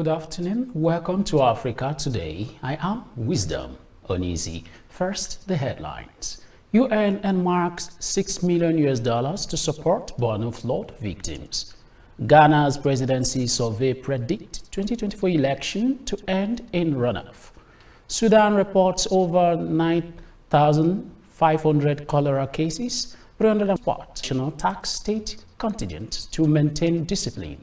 good afternoon. Welcome to Africa Today. I am Wisdom Onizi. First, the headlines. UN earmarks $6 million to support Borno flood victims. Ghana's presidency survey predict 2024 election to end in runoff. Sudan reports over 9,500 cholera cases, 300 national tax state contingent to maintain discipline.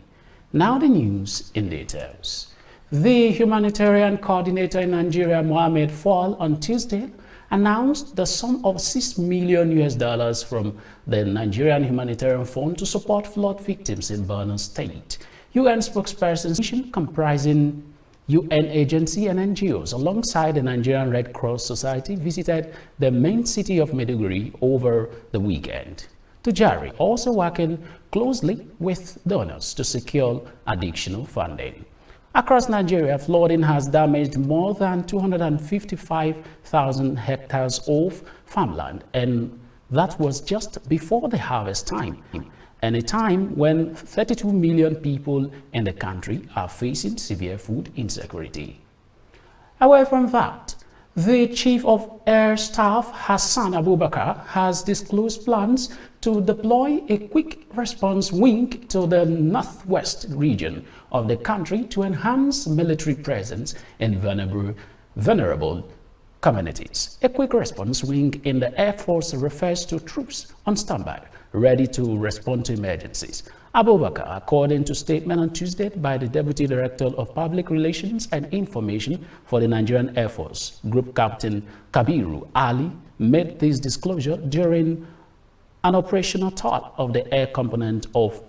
Now the news in details. The humanitarian coordinator in Nigeria, Mohammed Fall, on Tuesday announced the sum of $6 million from the Nigerian Humanitarian Fund to support flood victims in Borno State. UN spokesperson comprising UN agency and NGOs alongside the Nigerian Red Cross Society visited the main city of Maiduguri over the weekend. Tujari also working closely with donors to secure additional funding. Across Nigeria, flooding has damaged more than 255,000 hectares of farmland, and that was just before the harvest time, and a time when 32 million people in the country are facing severe food insecurity. Away from that, the Chief of Air Staff, Hassan Abubakar, has disclosed plans to deploy a quick response wing to the northwest region of the country to enhance military presence in vulnerable communities. A quick response wing in the Air Force refers to troops on standby, ready to respond to emergencies. Abubakar, according to statement on Tuesday by the Deputy Director of Public Relations and Information for the Nigerian Air Force, Group Captain Kabiru Ali, made this disclosure during an operational tour of the air component of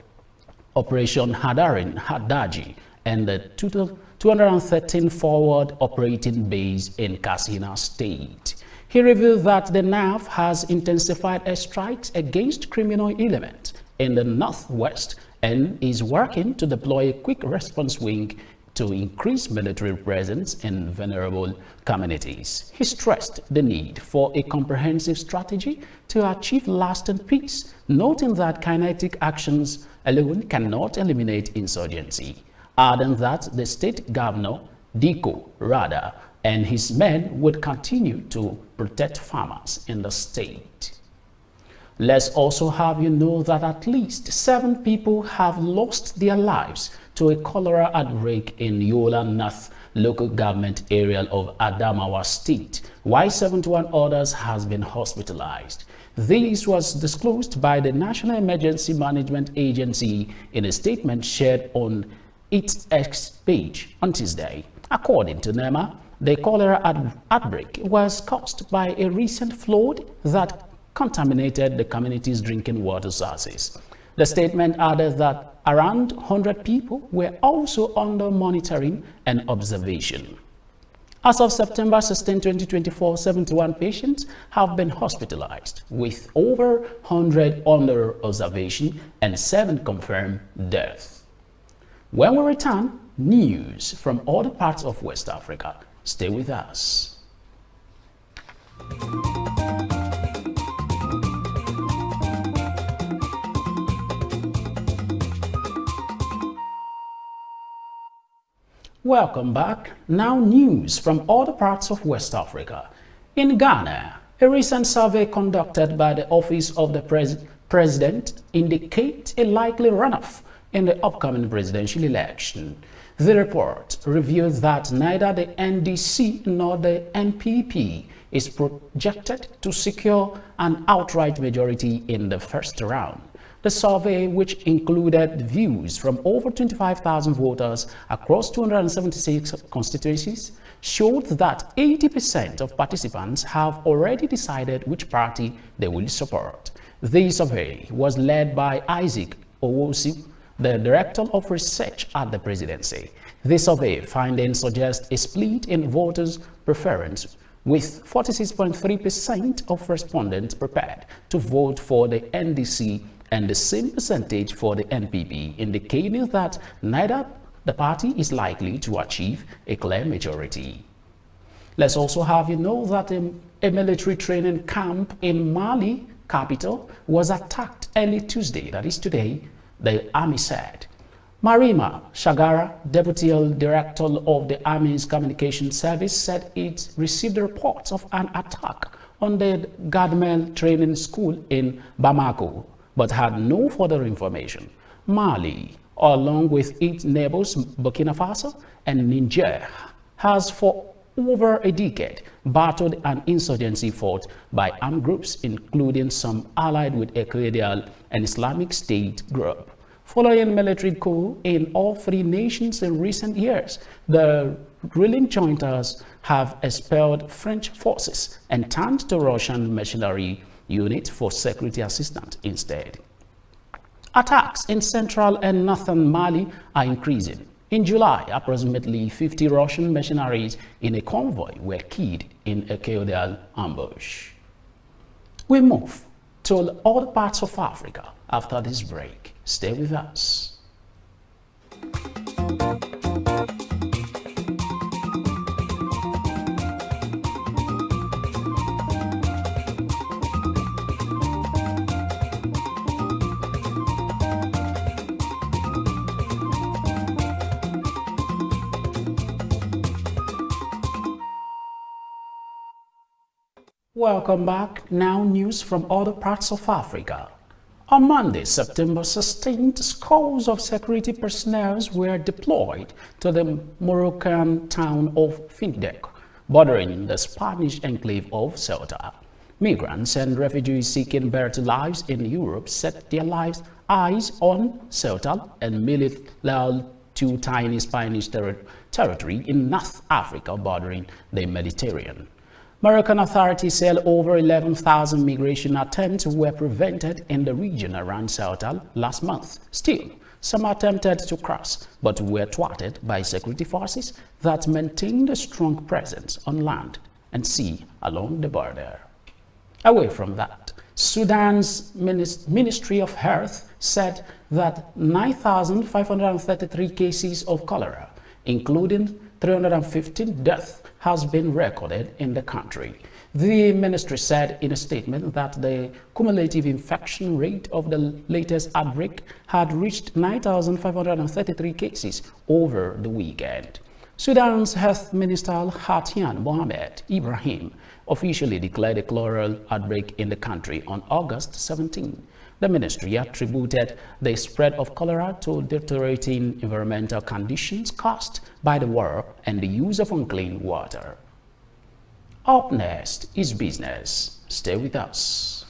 Operation Hadaji and the 213 forward operating base in Katsina State. He revealed that the NAF has intensified airstrikes against criminal elements in the northwest and is working to deploy a quick response wing to increase military presence in vulnerable communities. He stressed the need for a comprehensive strategy to achieve lasting peace, noting that kinetic actions alone cannot eliminate insurgency, adding that the state governor, Diko Rada, and his men would continue to protect farmers in the state. Let's also have you know that at least 7 people have lost their lives to a cholera outbreak in Yola North local government area of Adamawa State, while 71 others has been hospitalized. This was disclosed by the National Emergency Management Agency in a statement shared on its X page on Tuesday. According to NEMA, the cholera outbreak was caused by a recent flood that contaminated the community's drinking water sources. The statement added that around 100 people were also under monitoring and observation. As of September 16, 2024, 71 patients have been hospitalized, with over 100 under observation and 7 confirmed deaths. When we return, news from other parts of West Africa. Stay with us. Welcome back. Now news from other parts of West Africa. In Ghana, a recent survey conducted by the Office of the President indicates a likely runoff in the upcoming presidential election. The report reveals that neither the NDC nor the NPP is projected to secure an outright majority in the first round. The survey, which included views from over 25,000 voters across 276 constituencies, showed that 80% of participants have already decided which party they will support. The survey was led by Isaac Owosu, the Director of Research at the Presidency. The survey findings suggest a split in voters' preference, with 46.3% of respondents prepared to vote for the NDC and the same percentage for the NPP, indicating that neither the party is likely to achieve a clear majority. Let's also have you know that a military training camp in Mali capital was attacked early Tuesday, that is today, the army said. Marima Shagara, Deputy Director of the Army's Communication Service, said it received reports of an attack on the Gadmel Training School in Bamako, but had no further information. Mali, along with its neighbors Burkina Faso and Niger, has for over a decade battled an insurgency fought by armed groups, including some allied with Equatorial and Islamic State group. Following military coup in all three nations in recent years, the ruling juntas have expelled French forces and turned to Russian mercenary units for security assistance instead. Attacks in central and northern Mali are increasing. In July, approximately 50 Russian mercenaries in a convoy were killed in a caudal ambush. We move to other parts of Africa after this break. Stay with us. Welcome back. Now news from other parts of Africa. On Monday, September 16th, scores of security personnel were deployed to the Moroccan town of Findek, bordering the Spanish enclave of Ceuta. Migrants and refugees seeking better lives in Europe set their eyes on Ceuta and Melilla, two tiny Spanish territory in North Africa bordering the Mediterranean. Moroccan authorities said over 11,000 migration attempts were prevented in the region around Ceuta last month. Still, some attempted to cross, but were thwarted by security forces that maintained a strong presence on land and sea along the border. Away from that, Sudan's Ministry of Health said that 9,533 cases of cholera, including 315 deaths, has been recorded in the country. The ministry said in a statement that the cumulative infection rate of the latest outbreak had reached 9,533 cases over the weekend. Sudan's Health Minister Hatian Mohamed Ibrahim officially declared a cholera outbreak in the country on August 17. The ministry attributed the spread of cholera to deteriorating environmental conditions caused by the war and the use of unclean water. Up next is business. Stay with us.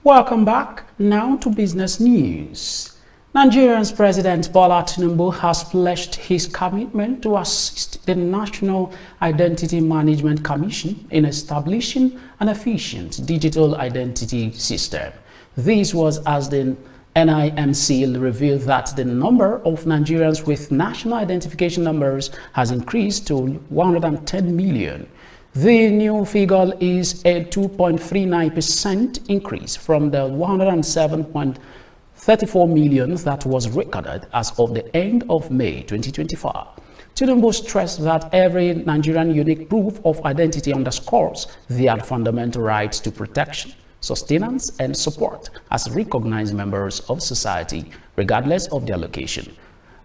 Welcome back. Now to business news. Nigeria's President Bola Tinubu has pledged his commitment to assist the National Identity Management Commission in establishing an efficient digital identity system. This was as the NIMC revealed that the number of Nigerians with national identification numbers has increased to 110 million. The new figure is a 2.39% increase from the 107.34 million that was recorded as of the end of May 2024. Tinubu stressed that every Nigerian unique proof of identity underscores their fundamental rights to protection, sustenance, and support as recognized members of society, regardless of their location.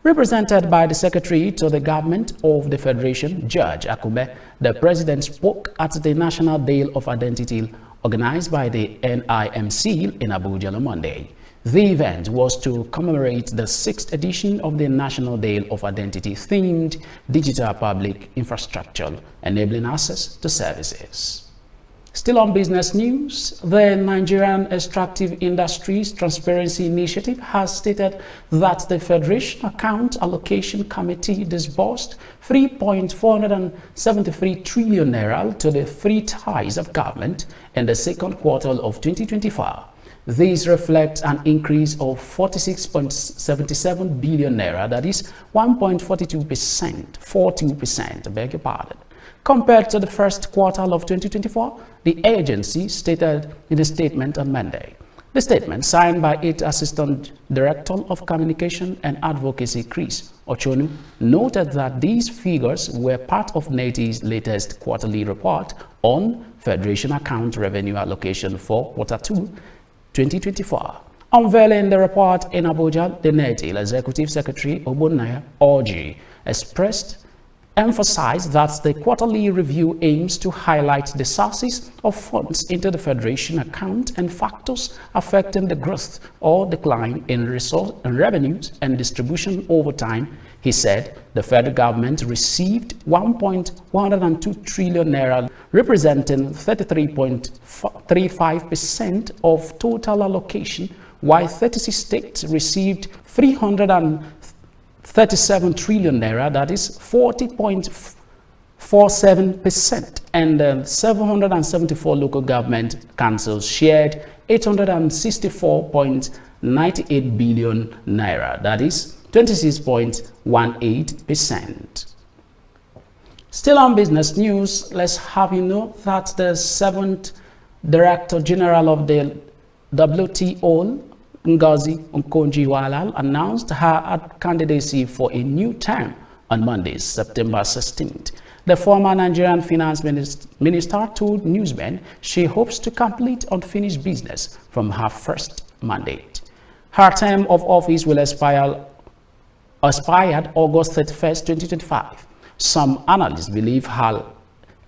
Represented by the Secretary to the Government of the Federation, Judge Akume, the President spoke at the National Day of Identity organized by the NIMC in Abuja on Monday. The event was to commemorate the 6th edition of the National Day of Identity themed Digital Public Infrastructure, enabling access to services. Still on business news, the Nigerian Extractive Industries Transparency Initiative has stated that the Federation Account Allocation Committee disbursed 3.473 trillion naira to the three ties of government in the second quarter of 2024. This reflects an increase of 46.77 billion naira, that is 1.42%, 42%, I beg your pardon. Compared to the first quarter of 2024, the agency stated in a statement on Monday. The statement, signed by its Assistant Director of Communication and Advocacy, Chris Ochonu, noted that these figures were part of NATI's latest quarterly report on Federation Account Revenue Allocation for Q2 2024. Unveiling the report in Abuja, the NATI Executive Secretary Obunaya Orji emphasized that the quarterly review aims to highlight the sources of funds into the Federation account and factors affecting the growth or decline in revenues and distribution over time. He said the federal government received 1.102 trillion naira, representing 33.35% of total allocation, while 36 states received 337 trillion naira, that is 40.47%, and 774 local government councils shared 864.98 billion naira, that is 26.18%. Still on business news, let's have you know that the 7th Director General of the WTO, Ngozi Okonjo-Iweala, announced her candidacy for a new term on Monday, September 16th. The former Nigerian finance minister told newsmen she hopes to complete unfinished business from her first mandate. Her term of office will expired August 31st, 2025. Some analysts believe her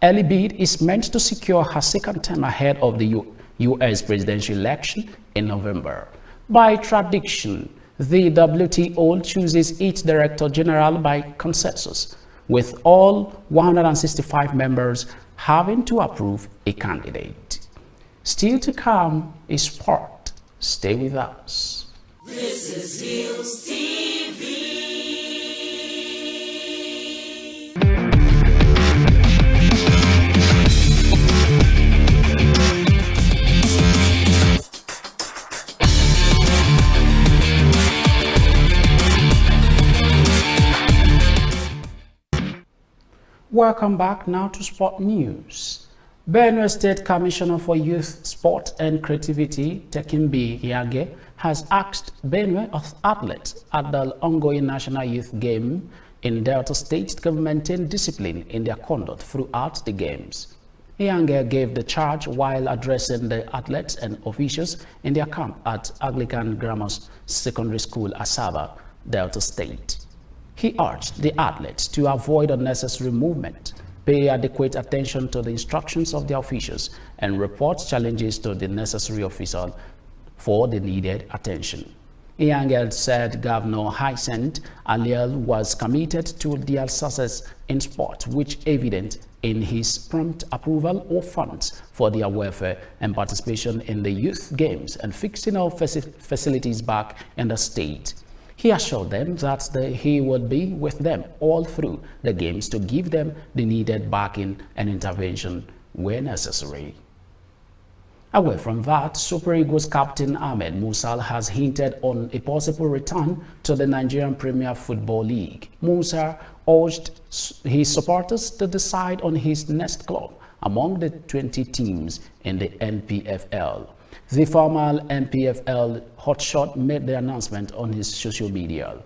early bid is meant to secure her second term ahead of the U.S. presidential election in November. By tradition, the WTO chooses its Director General by consensus, with all 165 members having to approve a candidate. Still to come is sport. Stay with us. This is Hillstv. Welcome back now to Sport News. Benue State Commissioner for Youth, Sport and Creativity, Tekimbi Yage, has asked Benue athletes at the ongoing National Youth Game in Delta State to maintain discipline in their conduct throughout the games. Yage gave the charge while addressing the athletes and officials in their camp at Anglican Grammar Secondary School, Asaba, Delta State. He urged the athletes to avoid unnecessary movement, pay adequate attention to the instructions of their officials, and report challenges to the necessary official for the needed attention. Yangel said Governor Hyacinth Aliel was committed to their success in sport, which evident in his prompt approval of funds for their welfare and participation in the youth games and fixing of facilities back in the state. He assured them that he would be with them all through the games to give them the needed backing and intervention where necessary. Away from that, Super Eagles captain Ahmed Musa has hinted on a possible return to the Nigerian Premier Football League. Musa urged his supporters to decide on his next club among the 20 teams in the NPFL. The former NPFL hotshot made the announcement on his social media.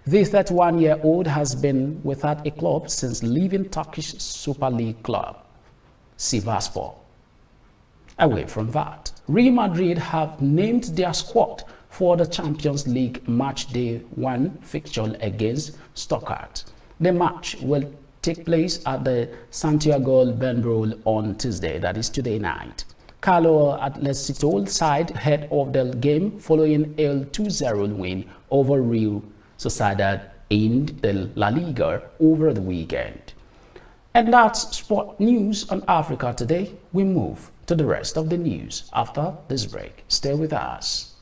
The 31-year-old has been without a club since leaving Turkish Super League club, Sivasspor. Away from that, Real Madrid have named their squad for the Champions League match day 1 fixture against Stuttgart. The match will take place at the Santiago Bernabeu on Tuesday, that is today night. Carlo Ancelotti's side head of the game following a 2-0 win over Real Sociedad in the La Liga over the weekend. And that's sport news on Africa Today. We move to the rest of the news after this break. Stay with us.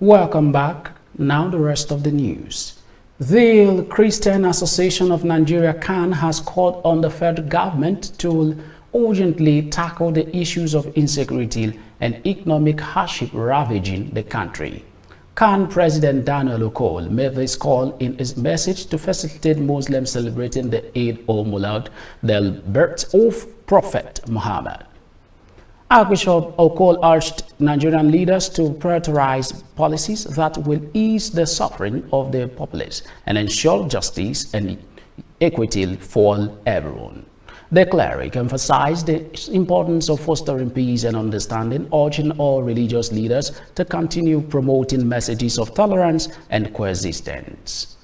Welcome back. Now the rest of the news. The Christian Association of Nigeria (CAN) has called on the federal government to urgently tackle the issues of insecurity and economic hardship ravaging the country. CAN President Daniel Okol made this call in his message to facilitate Muslims celebrating the Eid al-Mulad, the birth of Prophet Muhammad. Archbishop Okol urged Nigerian leaders to prioritize policies that will ease the suffering of the populace and ensure justice and equity for everyone. The cleric emphasized the importance of fostering peace and understanding, urging all religious leaders to continue promoting messages of tolerance and coexistence.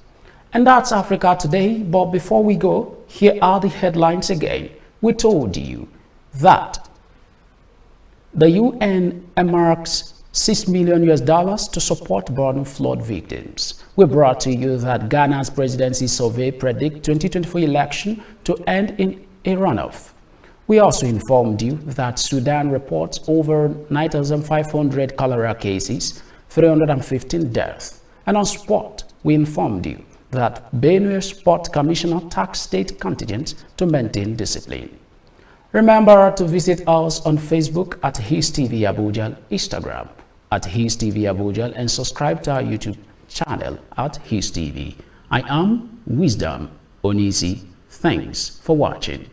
And that's Africa Today. But before we go, here are the headlines again. We told you that the UN earmarks $6 million to support Borno flood victims. We brought to you that Ghana's presidency survey predicts 2024 election to end in a runoff. We also informed you that Sudan reports over 9,500 cholera cases, 315 deaths. And on sport, we informed you that Benue Sport Commissioner tasked state contingents to maintain discipline. Remember to visit us on Facebook at Hillstv Abuja, Instagram at Hillstv Abuja, and subscribe to our YouTube channel at Hillstv. I am Wisdom Onisi. Thanks for watching.